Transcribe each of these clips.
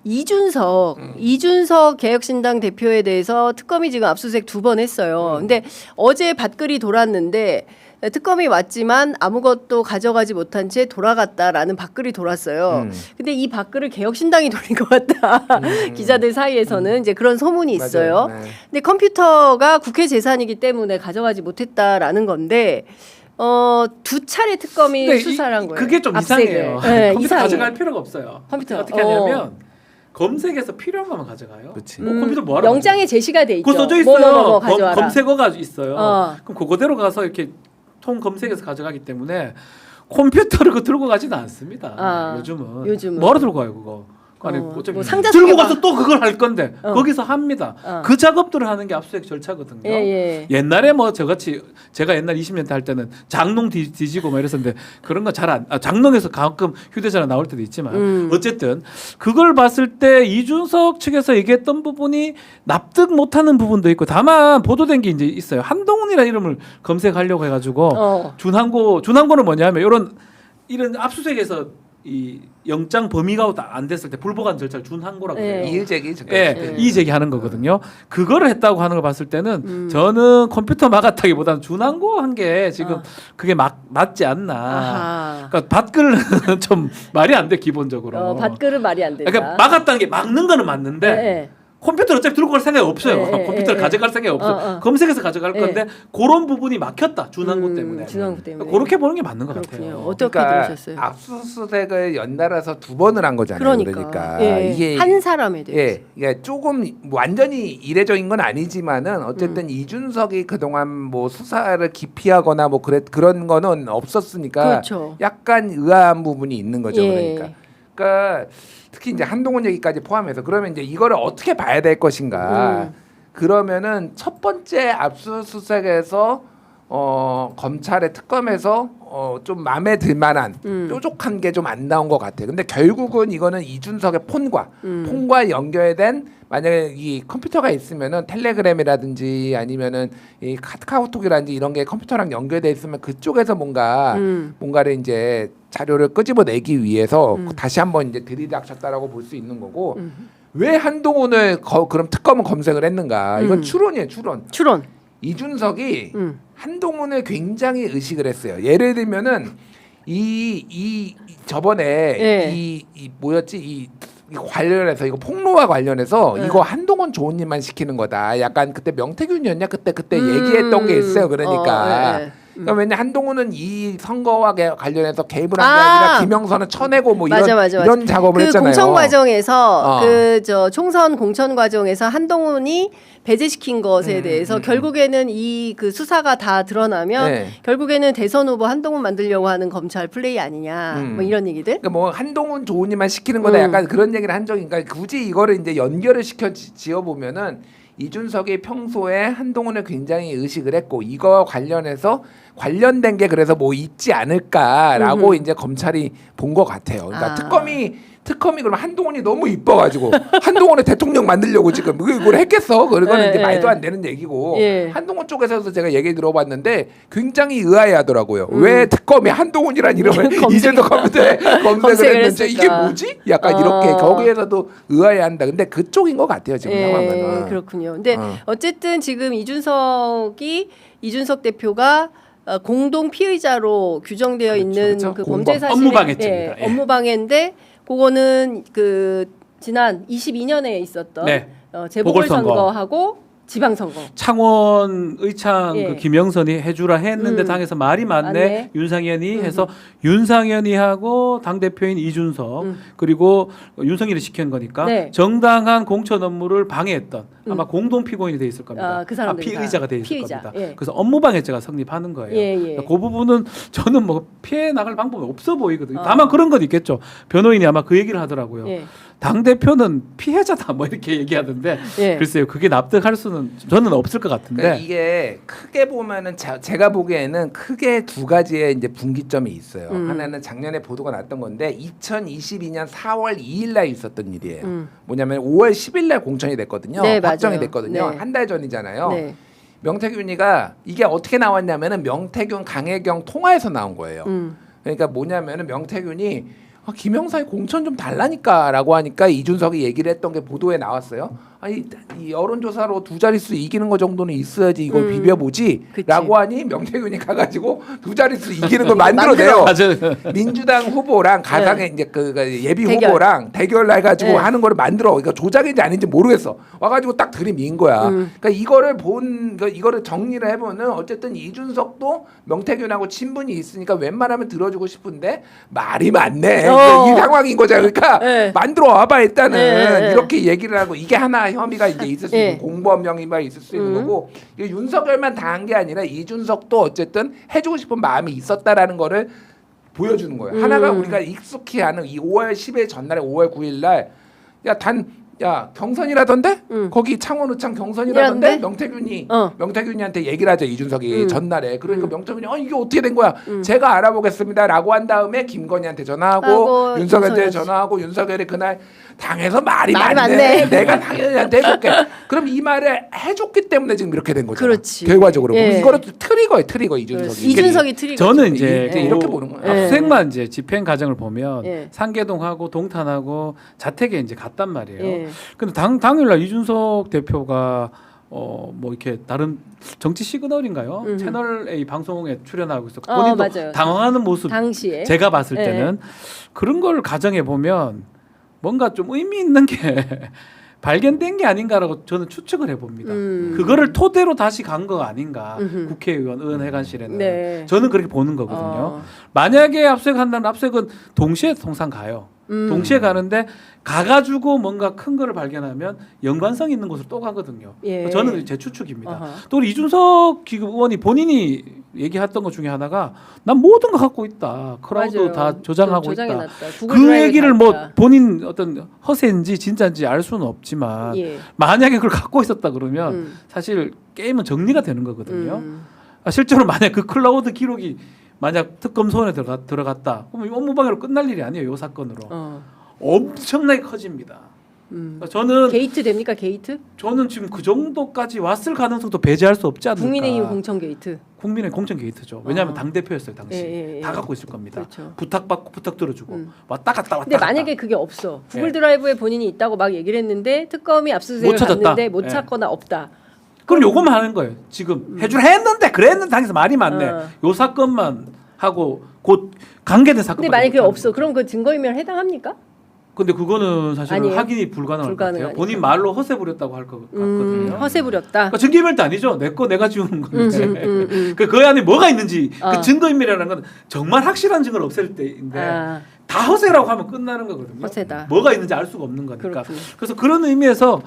이준석 개혁신당 대표에 대해서 특검이 지금 압수수색 2번 했어요. 근데 어제 밭글이 돌았는데 특검이 왔지만 아무것도 가져가지 못한 채 돌아갔다라는 밭글이 돌았어요. 근데 이 밭글을 개혁신당이 돌린 것 같다. 기자들 사이에서는 이제 그런 소문이 있어요. 네. 근데 컴퓨터가 국회 재산이기 때문에 가져가지 못했다라는 건데 2차례 특검이 수사를 한 거예요. 그게 좀 압색을. 이상해요. 네, 컴퓨터 이상해. 가져갈 필요가 없어요. 컴퓨터. 어떻게 하냐면 검색해서 필요한 것만 가져가요. 그치. 컴퓨터 뭐하러 영장에 제시가 돼 있죠. 그거 써져 있어요. 뭐 가져와라. 검색어가 있어요. 그럼 그거대로 가서 이렇게 통 검색해서 가져가기 때문에 컴퓨터를 그 들고 가지는 않습니다. 요즘은 뭐하러 들고 가요 그거. 아니 어차피 뭐 상자 들고 가서 또 그걸 할 건데 거기서 합니다. 어. 그 작업들을 하는 게 압수수색 절차거든요. 예. 옛날에 뭐 저같이 제가 옛날 20년 대 할 때는 장롱 뒤지고 막 이랬었는데 그런 거 잘 안 장롱에서 가끔 휴대전화 나올 때도 있지만 어쨌든 그걸 봤을 때 이준석 측에서 얘기했던 부분이 납득 못하는 부분도 있고 다만 보도된 게 이제 있어요. 한동훈이라는 이름을 검색하려고 해가지고 준항고는 뭐냐면 이런 압수수색에서 이 영장 범위가 안 됐을 때 불보관 절차를 준항고라고 해요. 이의제기. 이의제기하는 거거든요. 그거를 했다고 하는 걸 봤을 때는 저는 컴퓨터 막았다기보다는 준항고 한 게 지금 그게 맞지 않나. 그러니까 밭글은 좀 말이 안 돼 기본적으로. 밭글은 말이 안 된다. 그러니까 막았다는 게 막는 거는 맞는데 컴퓨터를 어차피 들고 갈 생각이 없어요. 컴퓨터를 가져갈 생각이 없어요. 검색해서 가져갈 건데 그런 부분이 막혔다. 준항고 때문에. 준항고 때문에. 그렇게 보는 게 맞는 것 그렇군요. 같아요. 어떻게 그러니까 들으셨어요? 압수수색을 연달아서 2번을 한 거잖아요. 그러니까 예. 이게 한 사람에 대해서. 예, 이게 조금 완전히 이례적인 건 아니지만은 어쨌든 이준석이 그동안 뭐 수사를 기피하거나 뭐 그런 거는 없었으니까 그렇죠. 약간 의아한 부분이 있는 거죠. 예. 그러니까 특히 이제 한동훈 얘기까지 포함해서 그러면 이제 이거를 어떻게 봐야 될 것인가? 그러면은 첫 번째 압수수색에서 검찰의 특검에서 좀 마음에 들 만한 뾰족한 게 좀 안 나온 것 같아요. 근데 결국은 이거는 이준석의 폰과 연결된 만약에 이 컴퓨터가 있으면은 텔레그램이라든지 아니면은 이 카카오톡이라든지 이런 게 컴퓨터랑 연결돼 있으면 그쪽에서 뭔가를 이제 자료를 끄집어내기 위해서 다시 한번 이제 들이닥쳤다라고 볼 수 있는 거고 왜 한동훈을 그럼 특검은 검색을 했는가? 이건 추론이에요, 추론. 이준석이 한동훈을 굉장히 의식을 했어요. 예를 들면은 저번에 이 뭐였지 이 관련해서 이거 폭로와 관련해서 이거 한동훈 좋은님만 시키는 거다. 약간 그때 명태균이었냐 그때 얘기했던 게 있어요. 그러니까. 그러니까 왜냐 한동훈은 이 선거와 관련해서 개입을 한 게 아니라 김영선은 쳐내고 뭐 이런 작업을 했잖아요. 공천 과정에서 총선 공천 과정에서 한동훈이 배제시킨 것에 대해서 결국에는 그 수사가 다 드러나면 결국에는 대선 후보 한동훈 만들려고 하는 검찰 플레이 아니냐 뭐 이런 얘기들. 그러니까 뭐 한동훈 좋은이만 시키는 거다 약간 그런 얘기를 한 적이 그러니까 굳이 이거를 이제 연결을 시켜 지어 보면은 이준석이 평소에 한동훈을 굉장히 의식을 했고 이거 관련해서 관련된 게 그래서 뭐 있지 않을까라고 이제 검찰이 본 것 같아요. 그러니까 특검이 그러면 한동훈이 너무 이뻐가지고 한동훈을 대통령 만들려고 지금 이걸 했겠어? 그거는 이제 말도 안 되는 얘기고 한동훈 쪽에서도 제가 얘기 들어봤는데 굉장히 의아해하더라고요. 왜 특검이 한동훈이란 이름을 이제도 컴퓨터에 검색을 했는지 이게 뭐지? 약간 이렇게 거기에서도 의아해한다. 근데 그쪽인 것 같아요 지금 상황은. 그렇군요. 근데 어쨌든 지금 이준석 대표가 공동 피의자로 규정되어 있는 그 범죄 사실의 업무방해죄입니다. 업무방해인데 그거는 그 지난 22년에 있었던 재보궐선거하고 지방선거. 창원 의창 그 김영선이 해주라 했는데 당에서 말이 많네. 윤상현이 해서 윤상현이하고 당 대표인 이준석 그리고 윤석열이 시킨 거니까 정당한 공천 업무를 방해했던 아마 공동 피고인이 돼 있을 겁니다. 그 사람들 피의자가 돼 있을 겁니다. 그래서 업무방해죄가 성립하는 거예요. 그 부분은 저는 뭐 피해 나갈 방법이 없어 보이거든요. 다만 그런 건 있겠죠. 변호인이 아마 그 얘기를 하더라고요. 당 대표는 피해자다 뭐 이렇게 얘기하던데 글쎄요 그게 납득할 수는 저는 없을 것 같은데 그러니까 이게 크게 보면은 제가 보기에는 크게 두 가지의 이제 분기점이 있어요. 하나는 작년에 보도가 났던 건데 2022년 4월 2일날 있었던 일이에요. 뭐냐면 5월 10일날 공천이 됐거든요. 확정이 됐거든요. 한 달 전이잖아요. 명태균이가 이게 어떻게 나왔냐면은 명태균 강혜경 통화에서 나온 거예요. 그러니까 뭐냐면은 명태균이 김영사의 공천 좀 달라니까라고 하니까 이준석이 얘기를 했던 게 보도에 나왔어요. 아니 이 여론조사로 2자릿수 이기는 거 정도는 있어야지 이걸 비벼보지라고 하니 명태균이 가가지고 2자릿수 이기는 걸 만들어내요. 맞아요. 민주당 후보랑 가상의 이제 그 예비 대결. 후보랑 대결해가지고 하는 거를 만들어. 그러니까 조작인지 아닌지 모르겠어. 와가지고 딱 들이민 거야. 그러니까 이거를 정리를 해보면 어쨌든 이준석도 명태균하고 친분이 있으니까 웬만하면 들어주고 싶은데 말이 많네. 그러니까 이 상황인 거죠. 그러니까 만들어 와봐 일단은 이렇게 얘기를 하고 이게 하나 혐의가 이제 있을 수 있는 공범 혐의가 있을 수 있는 거고 이게 윤석열만 당한 게 아니라 이준석도 어쨌든 해주고 싶은 마음이 있었다라는 거를 보여주는 거예요. 하나가 우리가 익숙히 아는 이 5월 10일 전날에 5월 9일 날 경선이라던데 거기 창원 의창 경선이라던데 이라던데? 명태균이한테 얘기를 하죠. 이준석이 전날에. 그러니까 명태균이 이게 어떻게 된 거야? 제가 알아보겠습니다라고 한 다음에 김건희한테 전화하고 윤석열한테 전화하고 윤석열이 그날 당에서 말이 많네. 내가 당연히한테 해볼게. 그럼 이 말을 해줬기 때문에 지금 이렇게 된 거잖아. 그렇지. 결과적으로. 예. 이거는 트리거 이준석이. 이준석이 트리거. 저는 이제 이렇게 보는 거예요. 압수수색만 이제 집행 과정을 보면 예. 상계동하고 동탄하고 자택에 이제 갔단 말이에요. 예. 근데 당일날 이준석 대표가 뭐 이렇게 다른 정치 시그널인가요? 채널 A 방송에 출연하고 있었고 본인도 맞아요. 당황하는 모습 당시에 제가 봤을 때는 그런 걸 가정해 보면 뭔가 좀 의미 있는 게 발견된 게 아닌가라고 저는 추측을 해봅니다. 그거를 토대로 다시 간 거 아닌가 국회의원 의원회관실에는 네. 저는 그렇게 보는 거거든요. 만약에 압수수색한다면 압수수색은 동시에 통상 가요. 동시에 가는데 가가지고 뭔가 큰 거를 발견하면 연관성 있는 곳으로 또 가거든요. 예. 저는 제 추측입니다. 또 우리 이준석 의원이 본인이 얘기했던 것 중에 하나가 난 모든 거 갖고 있다. 크라우드 맞아요. 다 조장하고 있다. 조장해놨다. 구글 그 드라이브 얘기를 다 뭐 있다. 본인 어떤 허세인지 진짜인지 알 수는 없지만 예. 만약에 그걸 갖고 있었다 그러면 사실 게임은 정리가 되는 거거든요. 음. 실제로 만약 그 클라우드 기록이 만약 특검 소원에 들어갔다. 그러면 업무방해로 끝날 일이 아니에요. 이 사건으로. 엄청나게 커집니다. 그러니까 저는 게이트 됩니까 게이트? 저는 지금 그 정도까지 왔을 가능성도 배제할 수 없지 않을까. 국민의힘 공천 게이트. 국민의 공천 게이트죠. 왜냐하면 당 대표였어요 당시. 예. 다 갖고 있을 겁니다. 그렇죠. 부탁받고 부탁 들어주고 왔다 갔다 왔다 근데 갔다. 만약에 그게 없어. 구글 예. 드라이브에 본인이 있다고 막 얘기를 했는데 특검이 압수수색을 못 찾았다. 갔는데 못 예. 찾거나 없다. 그럼 요것만 하는 거예요. 지금 해줄 했는데 그랬는데 당에서 말이 많네. 어. 요 사건만 하고 곧 관계된 사건. 근데 만약에 그게 없어. 그럼 그 증거인멸 해당합니까? 근데 그거는 사실 아니에요? 확인이 불가능할 것 같아요. 불가능하니까. 본인 말로 허세 부렸다고 할 것 같거든요. 허세 부렸다. 그러니까 증거인멸도 아니죠. 내 거 내가 지우는 건데. 그 안에 뭐가 있는지 그 증거인멸이라는 건 정말 확실한 증거를 없앨 때인데 다 허세라고 하면 끝나는 거거든요. 허세다. 뭐가 있는지 알 수가 없는 거니까. 그렇군요. 그래서 그런 의미에서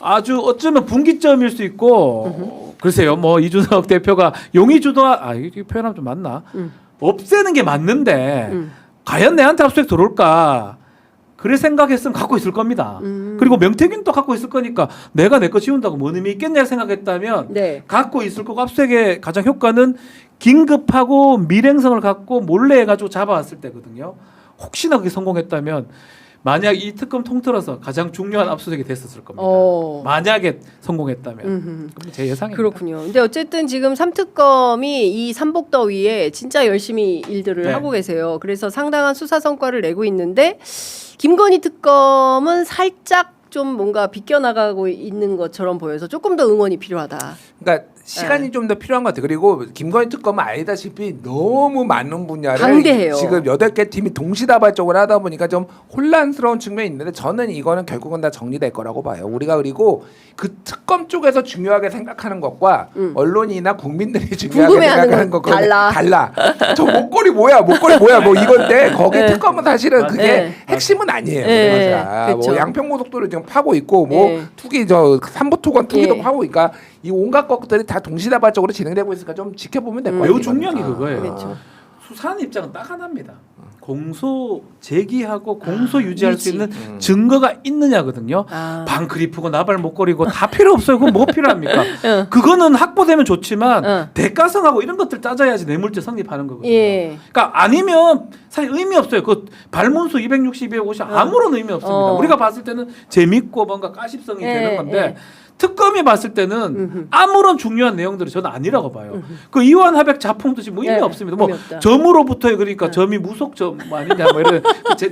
아주 어쩌면 분기점일 수 있고 글쎄요. 뭐 이준석 대표가 용의주도하 이 표현하면 좀 맞나? 없애는 게 맞는데 과연 내한테 압수수색 들어올까? 그래 생각했으면 갖고 있을 겁니다. 그리고 명태균도 갖고 있을 거니까 내가 내 거 지운다고 뭔 의미 있겠냐 생각했다면 네. 갖고 있을 거고 압수수색의 가장 효과는 긴급하고 밀행성을 갖고 몰래 해가지고 잡아왔을 때거든요. 혹시나 그게 성공했다면 만약 이 특검 통틀어서 가장 중요한 압수수색이 됐었을 겁니다. 만약에 성공했다면 제 예상입니다. 그렇군요. 근데 어쨌든 지금 삼특검이 이 삼복더위에 진짜 열심히 일들을 네. 하고 계세요. 그래서 상당한 수사 성과를 내고 있는데 김건희 특검은 살짝 좀 뭔가 비껴나가고 있는 것처럼 보여서 조금 더 응원이 필요하다. 그러니까 시간이 좀 더 필요한 것 같아요. 그리고 김건희 특검은 알다시피 너무 많은 분야를 방대해요. 지금 8개 팀이 동시다발적으로 하다 보니까 좀 혼란스러운 측면이 있는데 저는 이거는 결국은 다 정리될 거라고 봐요. 우리가 그리고 그 특검 쪽에서 중요하게 생각하는 것과 언론이나 국민들이 중요하게 궁금해하는 생각하는 건 것과 달라. 저 목걸이 뭐야 뭐 이건데 거기 특검은 사실은 그게 핵심은 아니에요. 뭐 그렇죠. 양평고속도로 지금 파고 있고 뭐 투기 삼부토건 투기도 파고 그러니까 이 온갖 것들이 다 동시다발적으로 진행되고 있으니까 좀 지켜보면 될 것 같아요. 매우 중요한 게 그거예요. 그렇죠. 수사하는 입장은 딱 하나입니다. 공소 제기하고 공소 유지할 수 있는 증거가 있느냐거든요. 방크리프고 나발 목걸이고 다 필요 없어요. 그건 뭐 필요합니까? 그거는 확보되면 좋지만 대가성하고 이런 것들 따져야지 뇌물죄 성립하는 거거든요. 그러니까 아니면 사실 의미 없어요. 그 발문수 260, 250 아무런 의미 없습니다. 우리가 봤을 때는 재밌고 뭔가 가십성이 되는 건데 특검이 봤을 때는 아무런 중요한 내용들이 저는 아니라고 봐요. 그 이완 합약 자품도 지금 뭐 의미 네, 없습니다. 뭐 의미 없다. 점으로부터의 그러니까 점이 무속점 뭐 아니냐 뭐 이런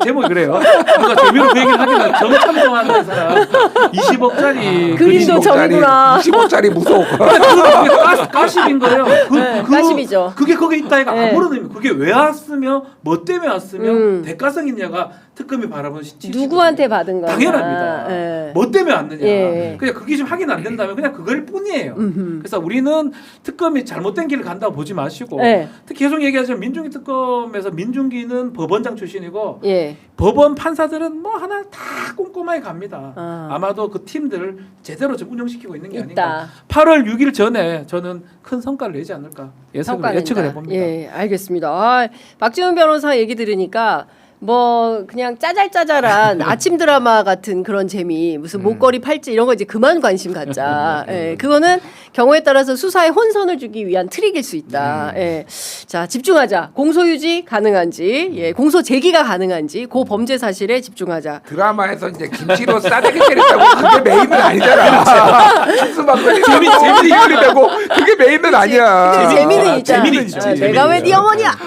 제목이 그래요. 누가 재미로 그 얘기를 하긴 점 참정하는 사람 20억짜리 그림도 점이구나. 20억짜리 무서워. 그게 가십인 거예요. 네, 가십이죠. 그게 거기 있다 이가 네. 아무런 의미. 그게 왜 왔으며 뭐 때문에 왔으며 대가성 있냐가 특검이 바라보는 시치거든요. 누구한테 받은 거냐. 당연합니다. 예. 뭐 때문에 왔느냐. 예. 그냥 그게 좀 확인 안 된다면 그냥 그걸 뿐이에요. 그래서 우리는 특검이 잘못된 길을 간다고 보지 마시고 예. 특히 계속 얘기하자면 민중기 특검에서 민중기는 법원장 출신이고 예. 법원 판사들은 뭐 하나 다 꼼꼼하게 갑니다. 아. 아마도 그 팀들을 제대로 좀 운영시키고 있는 게 있다. 아닌가. 8월 6일 전에 저는 큰 성과를 내지 않을까 예측을 해봅니다. 예, 알겠습니다. 아, 박지원 변호사 얘기 들으니까 뭐 그냥 짜잘짜잘한 아침 드라마 같은 그런 재미, 무슨 목걸이 팔찌 이런 거 이제 그만 관심 갖자. 예, 그거는 경우에 따라서 수사에 혼선을 주기 위한 트릭일 수 있다. 예. 자, 집중하자. 공소 유지 가능한지, 예, 공소 제기가 가능한지, 그 범죄 사실에 집중하자. 드라마에서 이제 김치로 싸대기 때린다고 그게 메인은 아니잖아. 수수막걸리 재미 이거리다고 그게 메인은 아니야. 근데 재미는 있잖아. 재미는 있죠. 아, 재미는 내가 왜 네 있죠. 어머니야?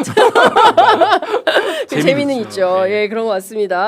재미는 재미는 있죠. 있죠. 예, 그런 것 같습니다.